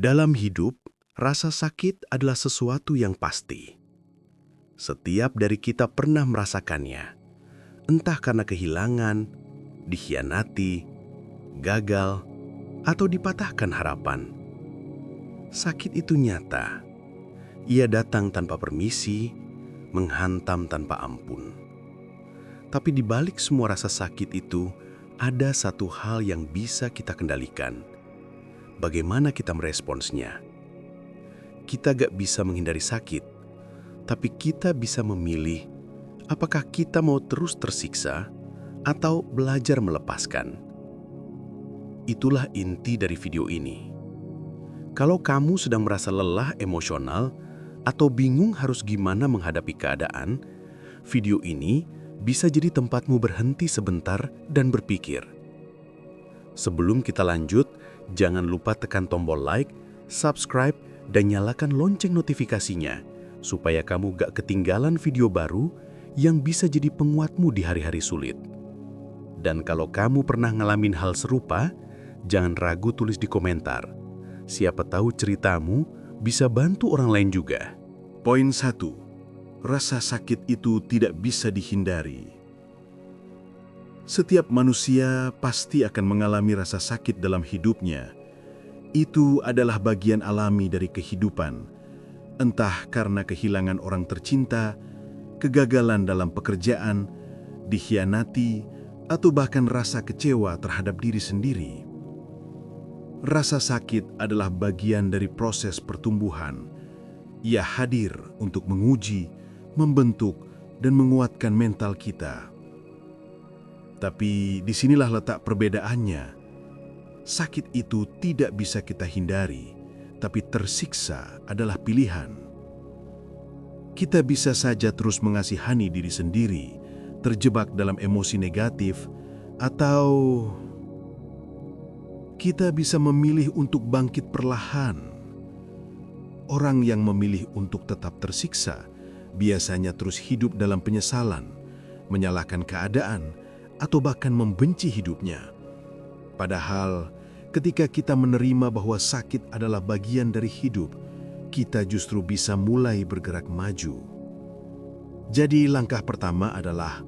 Dalam hidup, rasa sakit adalah sesuatu yang pasti. Setiap dari kita pernah merasakannya, entah karena kehilangan, dikhianati, gagal, atau dipatahkan harapan. Sakit itu nyata. Ia datang tanpa permisi, menghantam tanpa ampun. Tapi di balik semua rasa sakit itu, ada satu hal yang bisa kita kendalikan. Bagaimana kita meresponsnya? Kita gak bisa menghindari sakit, tapi kita bisa memilih apakah kita mau terus tersiksa atau belajar melepaskan. Itulah inti dari video ini. Kalau kamu sedang merasa lelah emosional atau bingung harus gimana menghadapi keadaan, video ini bisa jadi tempatmu berhenti sebentar dan berpikir. Sebelum kita lanjut, jangan lupa tekan tombol like, subscribe, dan nyalakan lonceng notifikasinya supaya kamu gak ketinggalan video baru yang bisa jadi penguatmu di hari-hari sulit. Dan kalau kamu pernah ngalamin hal serupa, jangan ragu tulis di komentar. Siapa tahu ceritamu bisa bantu orang lain juga. Poin 1. Rasa sakit itu tidak bisa dihindari. Setiap manusia pasti akan mengalami rasa sakit dalam hidupnya. Itu adalah bagian alami dari kehidupan, entah karena kehilangan orang tercinta, kegagalan dalam pekerjaan, dikhianati, atau bahkan rasa kecewa terhadap diri sendiri. Rasa sakit adalah bagian dari proses pertumbuhan. Ia hadir untuk menguji, membentuk, dan menguatkan mental kita. Tapi disinilah letak perbedaannya. Sakit itu tidak bisa kita hindari, tapi tersiksa adalah pilihan. Kita bisa saja terus mengasihani diri sendiri, terjebak dalam emosi negatif, atau kita bisa memilih untuk bangkit perlahan. Orang yang memilih untuk tetap tersiksa biasanya terus hidup dalam penyesalan, menyalahkan keadaan, atau bahkan membenci hidupnya. Padahal, ketika kita menerima bahwa sakit adalah bagian dari hidup, kita justru bisa mulai bergerak maju. Jadi langkah pertama adalah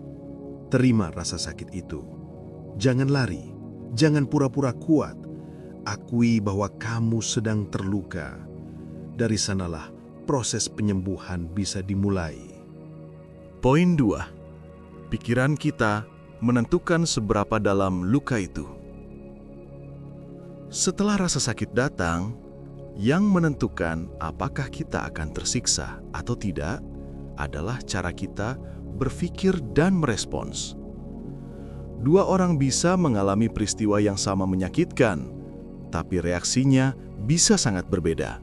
terima rasa sakit itu. Jangan lari, jangan pura-pura kuat. Akui bahwa kamu sedang terluka. Dari sanalah proses penyembuhan bisa dimulai. Poin 2. Pikiran kita menentukan seberapa dalam luka itu. Setelah rasa sakit datang, yang menentukan apakah kita akan tersiksa atau tidak adalah cara kita berpikir dan merespons. Dua orang bisa mengalami peristiwa yang sama menyakitkan, tapi reaksinya bisa sangat berbeda.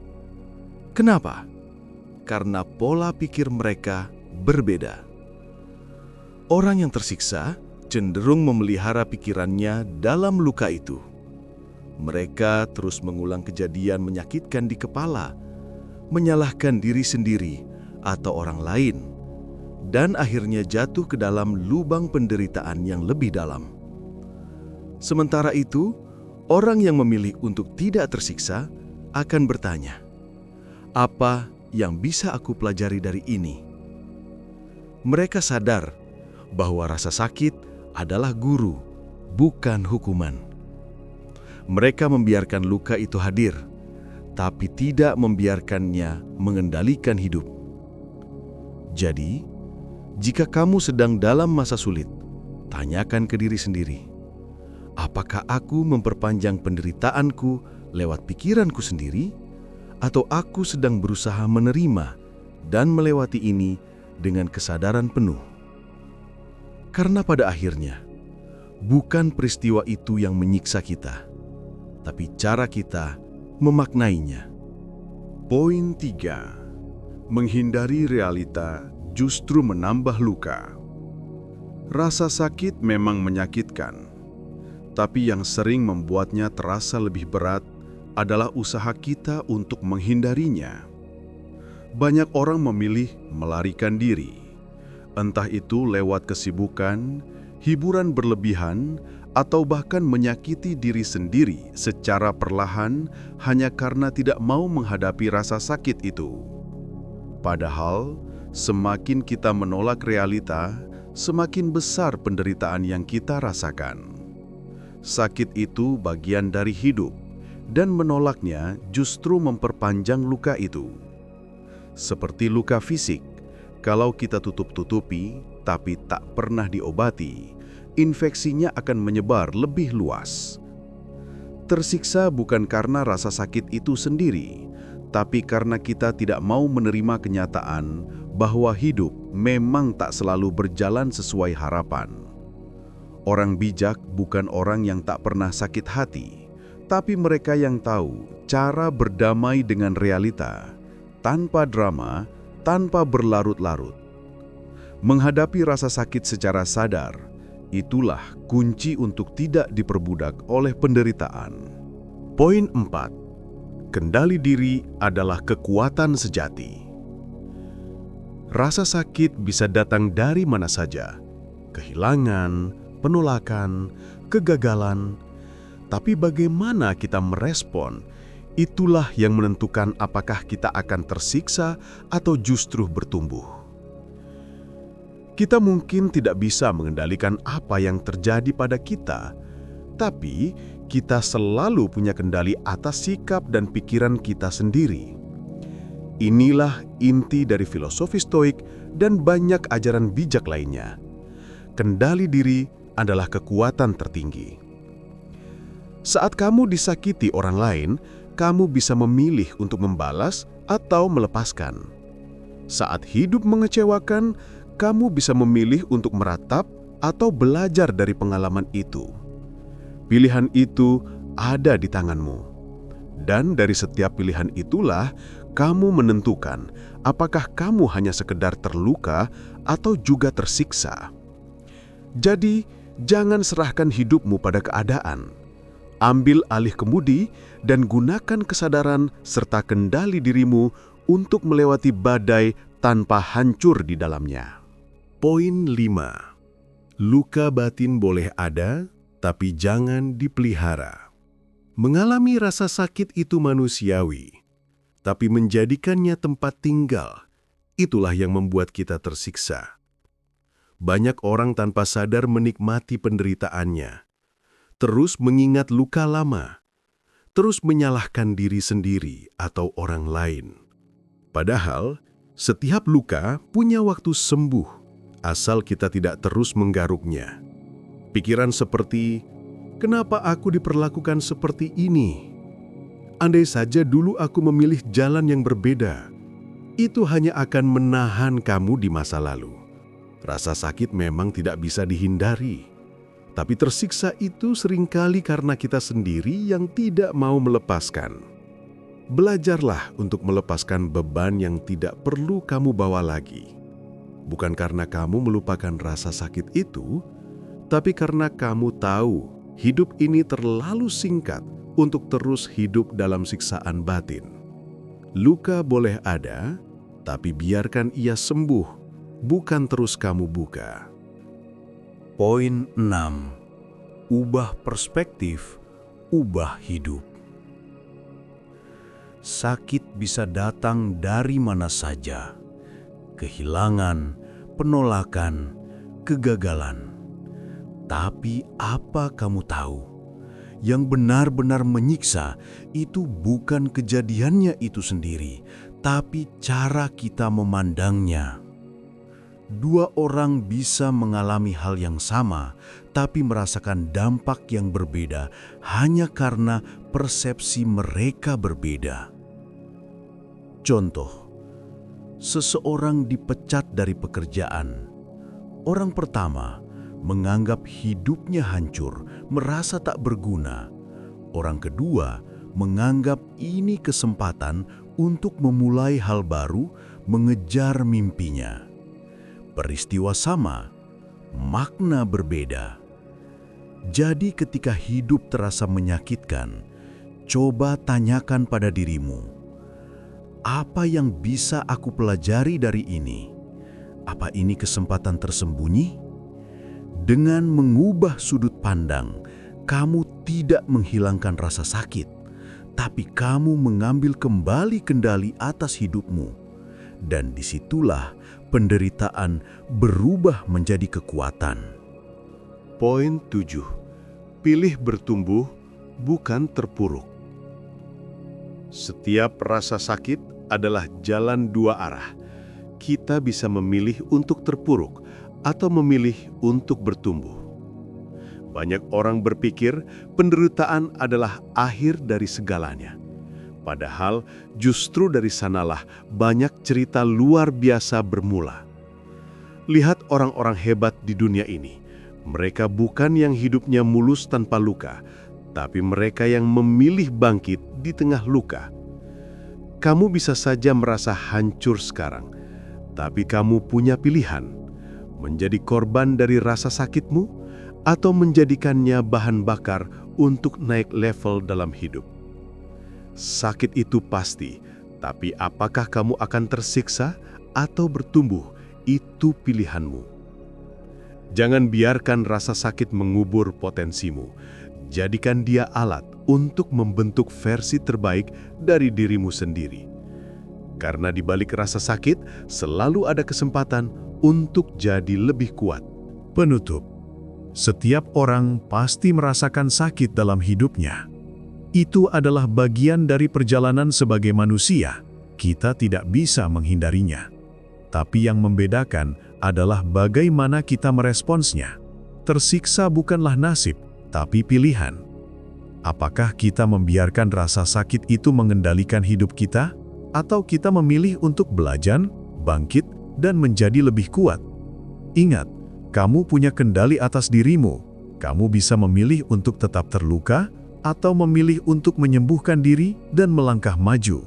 Kenapa? Karena pola pikir mereka berbeda. Orang yang tersiksa cenderung memelihara pikirannya dalam luka itu. Mereka terus mengulang kejadian menyakitkan di kepala, menyalahkan diri sendiri atau orang lain, dan akhirnya jatuh ke dalam lubang penderitaan yang lebih dalam. Sementara itu, orang yang memilih untuk tidak tersiksa akan bertanya, "Apa yang bisa aku pelajari dari ini?" Mereka sadar bahwa rasa sakit adalah guru, bukan hukuman. Mereka membiarkan luka itu hadir, tapi tidak membiarkannya mengendalikan hidup. Jadi, jika kamu sedang dalam masa sulit, tanyakan ke diri sendiri, apakah aku memperpanjang penderitaanku lewat pikiranku sendiri, atau aku sedang berusaha menerima dan melewati ini dengan kesadaran penuh? Karena pada akhirnya, bukan peristiwa itu yang menyiksa kita, tapi cara kita memaknainya. Poin 3. Menghindari realita justru menambah luka. Rasa sakit memang menyakitkan, tapi yang sering membuatnya terasa lebih berat adalah usaha kita untuk menghindarinya. Banyak orang memilih melarikan diri, entah itu lewat kesibukan, hiburan berlebihan, atau bahkan menyakiti diri sendiri secara perlahan hanya karena tidak mau menghadapi rasa sakit itu. Padahal, semakin kita menolak realita, semakin besar penderitaan yang kita rasakan. Sakit itu bagian dari hidup, dan menolaknya justru memperpanjang luka itu. Seperti luka fisik, kalau kita tutup-tutupi tapi tak pernah diobati, infeksinya akan menyebar lebih luas. Tersiksa bukan karena rasa sakit itu sendiri, tapi karena kita tidak mau menerima kenyataan bahwa hidup memang tak selalu berjalan sesuai harapan. Orang bijak bukan orang yang tak pernah sakit hati, tapi mereka yang tahu cara berdamai dengan realita, tanpa drama, tanpa berlarut-larut. Menghadapi rasa sakit secara sadar, itulah kunci untuk tidak diperbudak oleh penderitaan. Poin 4. Kendali diri adalah kekuatan sejati. Rasa sakit bisa datang dari mana saja. Kehilangan, penolakan, kegagalan. Tapi bagaimana kita merespon, itulah yang menentukan apakah kita akan tersiksa atau justru bertumbuh. Kita mungkin tidak bisa mengendalikan apa yang terjadi pada kita, tapi kita selalu punya kendali atas sikap dan pikiran kita sendiri. Inilah inti dari filosofi Stoik dan banyak ajaran bijak lainnya. Kendali diri adalah kekuatan tertinggi. Saat kamu disakiti orang lain, kamu bisa memilih untuk membalas atau melepaskan. Saat hidup mengecewakan, kamu bisa memilih untuk meratap atau belajar dari pengalaman itu. Pilihan itu ada di tanganmu. Dan dari setiap pilihan itulah, kamu menentukan apakah kamu hanya sekedar terluka atau juga tersiksa. Jadi, jangan serahkan hidupmu pada keadaan. Ambil alih kemudi dan gunakan kesadaran serta kendali dirimu untuk melewati badai tanpa hancur di dalamnya. Poin 5. Luka batin boleh ada, tapi jangan dipelihara. Mengalami rasa sakit itu manusiawi, tapi menjadikannya tempat tinggal, itulah yang membuat kita tersiksa. Banyak orang tanpa sadar menikmati penderitaannya, terus mengingat luka lama, terus menyalahkan diri sendiri atau orang lain. Padahal, setiap luka punya waktu sembuh, asal kita tidak terus menggaruknya. Pikiran seperti, kenapa aku diperlakukan seperti ini? Andai saja dulu aku memilih jalan yang berbeda, itu hanya akan menahan kamu di masa lalu. Rasa sakit memang tidak bisa dihindari, tapi tersiksa itu seringkali karena kita sendiri yang tidak mau melepaskan. Belajarlah untuk melepaskan beban yang tidak perlu kamu bawa lagi. Bukan karena kamu melupakan rasa sakit itu, tapi karena kamu tahu hidup ini terlalu singkat untuk terus hidup dalam siksaan batin. Luka boleh ada, tapi biarkan ia sembuh, bukan terus kamu buka. Poin 6. Ubah perspektif, ubah hidup. Sakit bisa datang dari mana saja. Kehilangan, penolakan, kegagalan. Tapi apa kamu tahu? Yang benar-benar menyiksa itu bukan kejadiannya itu sendiri, tapi cara kita memandangnya. Dua orang bisa mengalami hal yang sama, tapi merasakan dampak yang berbeda hanya karena persepsi mereka berbeda. Contoh, seseorang dipecat dari pekerjaan. Orang pertama menganggap hidupnya hancur, merasa tak berguna. Orang kedua menganggap ini kesempatan untuk memulai hal baru, mengejar mimpinya. Peristiwa sama, makna berbeda. Jadi ketika hidup terasa menyakitkan, coba tanyakan pada dirimu, apa yang bisa aku pelajari dari ini? Apa ini kesempatan tersembunyi? Dengan mengubah sudut pandang, kamu tidak menghilangkan rasa sakit, tapi kamu mengambil kembali kendali atas hidupmu. Dan disitulah penderitaan berubah menjadi kekuatan. Poin 7. Pilih bertumbuh, bukan terpuruk. Setiap rasa sakit adalah jalan dua arah. Kita bisa memilih untuk terpuruk atau memilih untuk bertumbuh. Banyak orang berpikir penderitaan adalah akhir dari segalanya. Padahal justru dari sanalah banyak cerita luar biasa bermula. Lihat orang-orang hebat di dunia ini. Mereka bukan yang hidupnya mulus tanpa luka, tapi mereka yang memilih bangkit di tengah luka. Kamu bisa saja merasa hancur sekarang, tapi kamu punya pilihan. Menjadi korban dari rasa sakitmu atau menjadikannya bahan bakar untuk naik level dalam hidup. Sakit itu pasti, tapi apakah kamu akan tersiksa atau bertumbuh? Itu pilihanmu. Jangan biarkan rasa sakit mengubur potensimu. Jadikan dia alat untuk membentuk versi terbaik dari dirimu sendiri. Karena di balik rasa sakit, selalu ada kesempatan untuk jadi lebih kuat. Penutup. Setiap orang pasti merasakan sakit dalam hidupnya. Itu adalah bagian dari perjalanan sebagai manusia. Kita tidak bisa menghindarinya. Tapi yang membedakan adalah bagaimana kita meresponsnya. Tersiksa bukanlah nasib, tapi pilihan. Apakah kita membiarkan rasa sakit itu mengendalikan hidup kita? Atau kita memilih untuk belajar, bangkit, dan menjadi lebih kuat? Ingat, kamu punya kendali atas dirimu. Kamu bisa memilih untuk tetap terluka, atau memilih untuk menyembuhkan diri dan melangkah maju.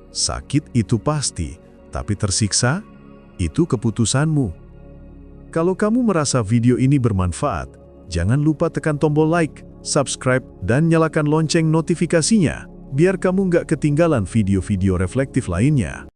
Sakit itu pasti, tapi tersiksa, itu keputusanmu. Kalau kamu merasa video ini bermanfaat, jangan lupa tekan tombol like, subscribe, dan nyalakan lonceng notifikasinya, biar kamu nggak ketinggalan video-video reflektif lainnya.